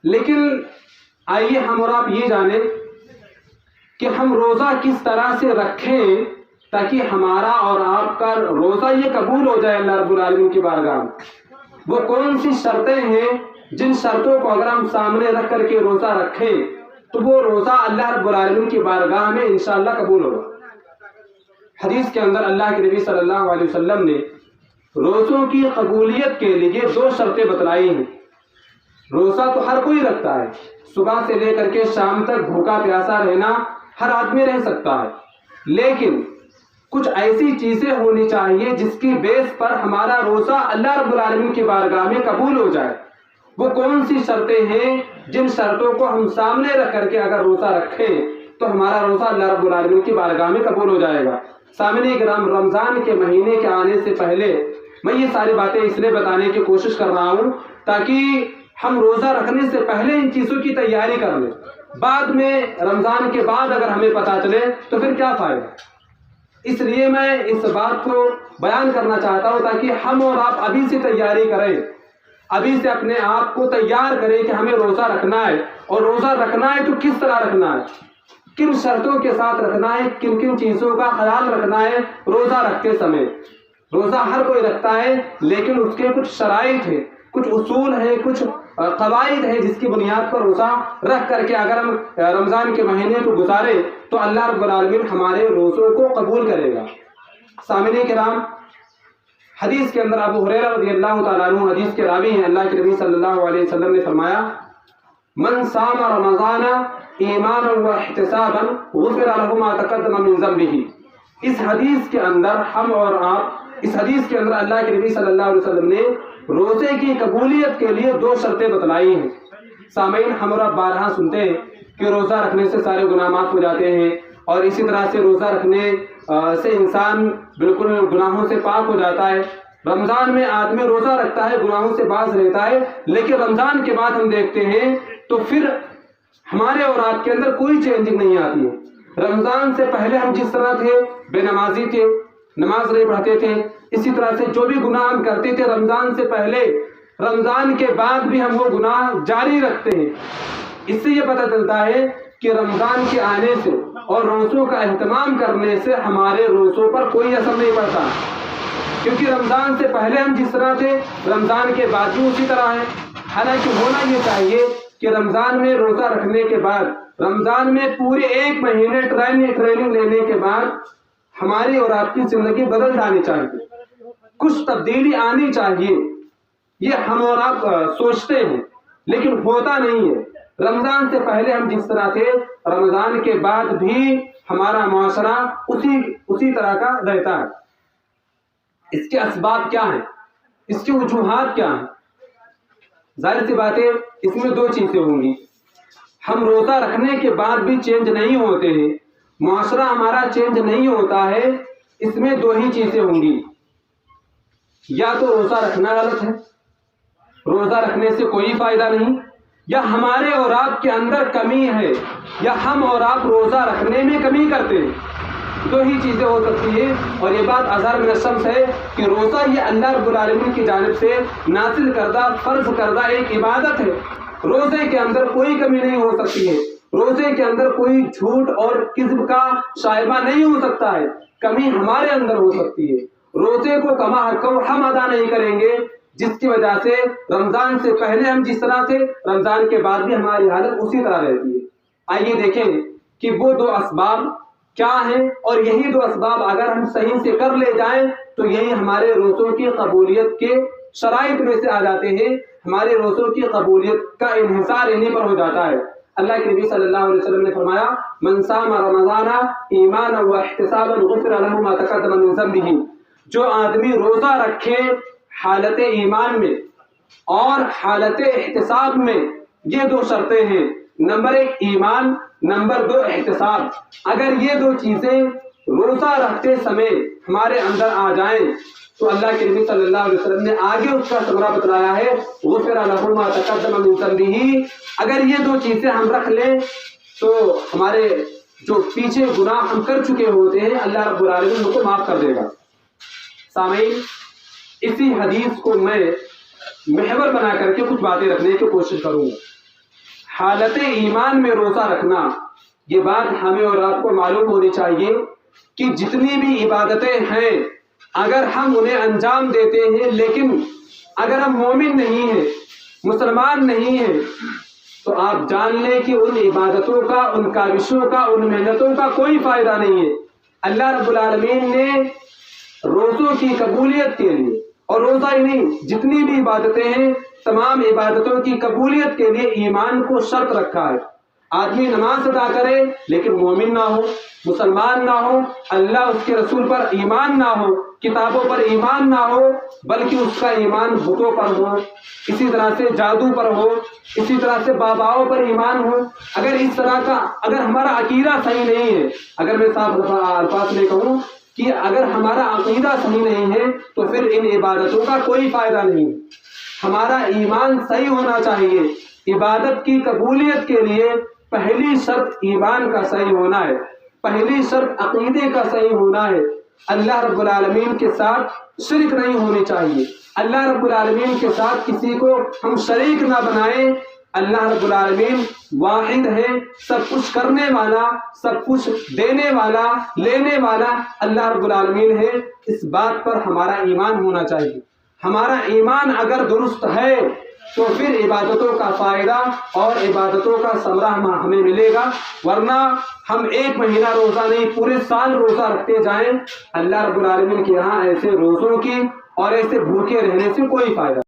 لیکن آئیے ہم اور آپ یہ جانیں کہ ہم روزہ کس طرح سے رکھیں تاکہ ہمارا اور آپ کا روزہ یہ قبول ہو جائے اللہ رب العالمین کی بارگاہ میں۔ وہ کون سی شرطیں ہیں جن شرطوں کو اگر ہم سامنے رکھ کر کے روزہ رکھیں تو وہ روزہ اللہ رب العالمین کی بارگاہ میں انشاءاللہ قبول ہوگا۔ حدیث کے اندر اللہ کے نبی صلی اللہ علیہ وسلم نے روزوں کی قبولیت کے لیے 2 شرطیں بتلائی ہیں۔ روزہ تو ہر کوئی رکھتا ہے، صبح سے لے کر کے شام تک بھوکا پیاسا رہنا ہر آدمی رہ سکتا ہے، لیکن کچھ ایسی چیزیں ہونی چاہیے جس کی بیس پر ہمارا روزہ اللہ رب العالمین کی بارگاہ میں قبول ہو جائے۔ وہ کون سی شرطیں ہیں جن شرطوں کو ہم سامنے رکھ کر کے اگر روزہ رکھیں تو ہمارا روزہ اللہ رب العالمین کی بارگاہ میں قبول ہو جائے گا۔ سامعین کرام، رمضان کے مہینے کے آنے سے پہلے میں یہ ساری باتیں اس لیے بتانے کی کوشش کر رہا ہوں تاکہ ہم روزہ رکھنے سے پہلے ان چیزوں کی تیاری کر لیں، بعد میں رمضان کے بعد اگر ہمیں پتہ چلے تو پھر کیا فائدہ۔ اس لیے میں اس بات کو بیان کرنا چاہتا ہوں تاکہ ہم اور آپ ابھی سے تیاری کریں، ابھی سے اپنے آپ کو تیار کریں کہ ہمیں روزہ رکھنا ہے، اور روزہ رکھنا ہے تو کس طرح رکھنا ہے، کن شرطوں کے ساتھ رکھنا ہے، کن کن چیزوں کا خیال رکھنا ہے روزہ رکھتے سمے۔ روزہ ہر کوئی رکھتا ہے لیکن اس کے کچھ شرائط ہیں، کچھ اصول ہیں، کچھ قواعد ہیں جس کی بنیاد پر روزہ رکھ کر کے اگر ہم رمضان کے مہینے کو گزارے تو اللہ رب العالمین ہمارے روزوں کو قبول کرے گا۔ سامعین کرام، حدیث کے اندر ابو ہریرہ رضی اللہ تعالیٰ عنہ حدیث کے راوی ہیں، اللہ کے نبی صلی اللہ علیہ وسلم نے فرمایا، من صام رمضان ایمانا واحتسابا غفر له ما تقدم من ذنبه۔ اس حدیث کے اندر ہم اور آپ، اس حدیث کے اندر اللہ کے نبی صلی اللہ علیہ وسلم نے روزے کی قبولیت کے لیے 2 شرطیں بتلائی ہیں۔ سامعین، ہم اور آپ بارہا سنتے ہیں کہ روزہ رکھنے سے سارے گناہ معاف ہو جاتے ہیں، اور اسی طرح سے روزہ رکھنے سے انسان بالکل گناہوں سے پاک ہو جاتا ہے۔ رمضان میں آدمی روزہ رکھتا ہے، گناہوں سے باز رہتا ہے، لیکن رمضان کے بعد ہم دیکھتے ہیں تو پھر ہمارے اور آپ کے اندر کوئی چینجنگ نہیں آتی ہے۔ رمضان سے پہلے ہم جس طرح تھے، بے نمازی تھے، نماز نہیں پڑھتے تھے، اسی طرح سے جو بھی گناہ ہم کرتے تھے رمضان سے پہلے، رمضان کے بعد بھی ہم وہ گناہ جاری رکھتے ہیں۔ اس سے یہ پتہ چلتا ہے کہ رمضان کے آنے سے اور روزوں کا اہتمام کرنے سے ہمارے روزوں پر کوئی اثر نہیں پڑتا، کیونکہ رمضان سے پہلے ہم جس طرح تھے رمضان کے بعد بھی اسی طرح ہے۔ حالانکہ ہونا یہ چاہیے کہ رمضان میں روزہ رکھنے کے بعد، رمضان میں پورے 1 مہینے ٹریننگ لینے کے بعد ہماری اور آپ کی زندگی بدل جانی چاہیے، کچھ تبدیلی آنی چاہیے۔ یہ ہم اور آپ سوچتے ہیں لیکن ہوتا نہیں ہے۔ رمضان سے پہلے ہم جس طرح تھے رمضان کے بعد بھی ہمارا معاشرہ اسی طرح کا رہتا ہے۔ اس کے اسباب کیا ہیں، اس کی وجوہات کیا ہیں؟ ظاہر سی بات ہے اس میں 2 چیزیں ہوں گی۔ ہم روزہ رکھنے کے بعد بھی چینج نہیں ہوتے ہیں، معاشرہ ہمارا چینج نہیں ہوتا ہے، اس میں 2 ہی چیزیں ہوں گی۔ یا تو روزہ رکھنا غلط ہے، روزہ رکھنے سے کوئی فائدہ نہیں، یا ہمارے اور آپ کے اندر کمی ہے، یا ہم اور آپ روزہ رکھنے میں کمی کرتے ہیں۔ 2 ہی چیزیں ہو سکتی ہیں، اور یہ بات اظہر من الشمس ہے کہ روزہ یہ اللہ رب العالمین کی جانب سے نازل کردہ فرض کردہ ایک عبادت ہے۔ روزے کے اندر کوئی کمی نہیں ہو سکتی ہے، روزے کے اندر کوئی جھوٹ اور کذب کا شائبہ نہیں ہو سکتا ہے، کمی ہمارے اندر ہو سکتی ہے۔ روزے کو کما حق ہم ادا نہیں کریں گے، جس کی وجہ سے رمضان سے پہلے ہم جس طرح تھے رمضان کے بعد بھی ہماری حالت اسی طرح رہتی ہے۔ آئیے دیکھیں کہ وہ 2 اسباب کیا ہیں، اور یہی 2 اسباب اگر ہم صحیح سے کر لے جائیں تو یہی ہمارے روزوں کی قبولیت کے شرائط میں سے آ جاتے ہیں، ہمارے روزوں کی قبولیت کا انحصار انہیں پر ہو جاتا ہے۔ اللہ کے نبی صلی اللہ علیہ وسلم نے فرمایا، من صام رمضان ایمانا واحتسابا غفر له ما تقدم من ذنبه۔ جو آدمی روزہ رکھے حالت ایمان میں اور حالت احتساب میں، یہ 2 شرطیں ہیں، نمبر 1 ایمان، نمبر 2 احتساب۔ اگر یہ 2 چیزیں روزہ رکھتے سمے ہمارے اندر آ جائیں تو اللہ کے نبی صلی اللہ علیہ وسلم نے آگے اس کا ثمرہ بتلایا ہے، غفر له ما تقدم من ذنبه۔ اگر یہ 2 چیزیں ہم رکھ لیں تو ہمارے جو پیچھے گناہ ہم کر چکے ہوتے ہیں اللہ رب العالمین ان کو معاف کر دے گا۔ سامعین، اسی حدیث کو میں محور بنا کر کے کچھ باتیں رکھنے کی کوشش کروں گا۔ حالت ایمان میں روزہ رکھنا، یہ بات ہمیں اور آپ کو معلوم ہونی چاہیے کہ جتنی بھی عبادتیں ہیں اگر ہم انہیں انجام دیتے ہیں لیکن اگر ہم مومن نہیں ہیں، مسلمان نہیں ہیں، تو آپ جان لیں کہ ان عبادتوں کا، ان کاوشوں کا، ان محنتوں کا کوئی فائدہ نہیں ہے۔ اللہ رب العالمین نے روزوں کی قبولیت کے لیے، اور روزہ ہی نہیں، جتنی بھی عبادتیں ہیں تمام عبادتوں کی قبولیت کے لیے ایمان کو شرط رکھا ہے۔ آدمی نماز ادا کرے لیکن مومن نہ ہو، مسلمان نہ ہو، اللہ اس کے رسول پر ایمان نہ ہو، کتابوں پر ایمان نہ ہو، بلکہ اس کا ایمان بتوں پر ہو، اسی طرح سے جادو پر ہو، اسی طرح سے باباؤں پر ایمان ہو، اگر اس طرح کا، اگر ہمارا عقیدہ صحیح نہیں ہے، اگر میں صاف الفاظ میں کہوں کہ اگر ہمارا عقیدہ صحیح نہیں ہے تو پھر ان عبادتوں کا کوئی فائدہ نہیں۔ ہمارا ایمان صحیح ہونا چاہیے۔ عبادت کی قبولیت کے لیے پہلی شرط ایمان کا صحیح ہونا ہے، پہلی شرط عقیدے کا صحیح ہونا ہے۔ اللہ رب العالمین کے ساتھ شرک نہیں ہونی چاہیے، اللہ رب العالمین کے ساتھ کسی کو ہم شریک نہ بنائیں۔ اللہ رب العالمین واحد ہے، سب کچھ کرنے والا، سب کچھ دینے والا، لینے والا اللہ رب العالمین ہے۔ اس بات پر ہمارا ایمان ہونا چاہیے۔ ہمارا ایمان اگر درست ہے تو پھر عبادتوں کا فائدہ اور عبادتوں کا ثمرہ ہمیں ملے گا، ورنہ ہم ایک مہینہ روزہ نہیں پورے سال روزہ رکھتے جائیں، اللہ رب العالمین کے یہاں ایسے روزوں کی اور ایسے بھوکے رہنے سے کوئی فائدہ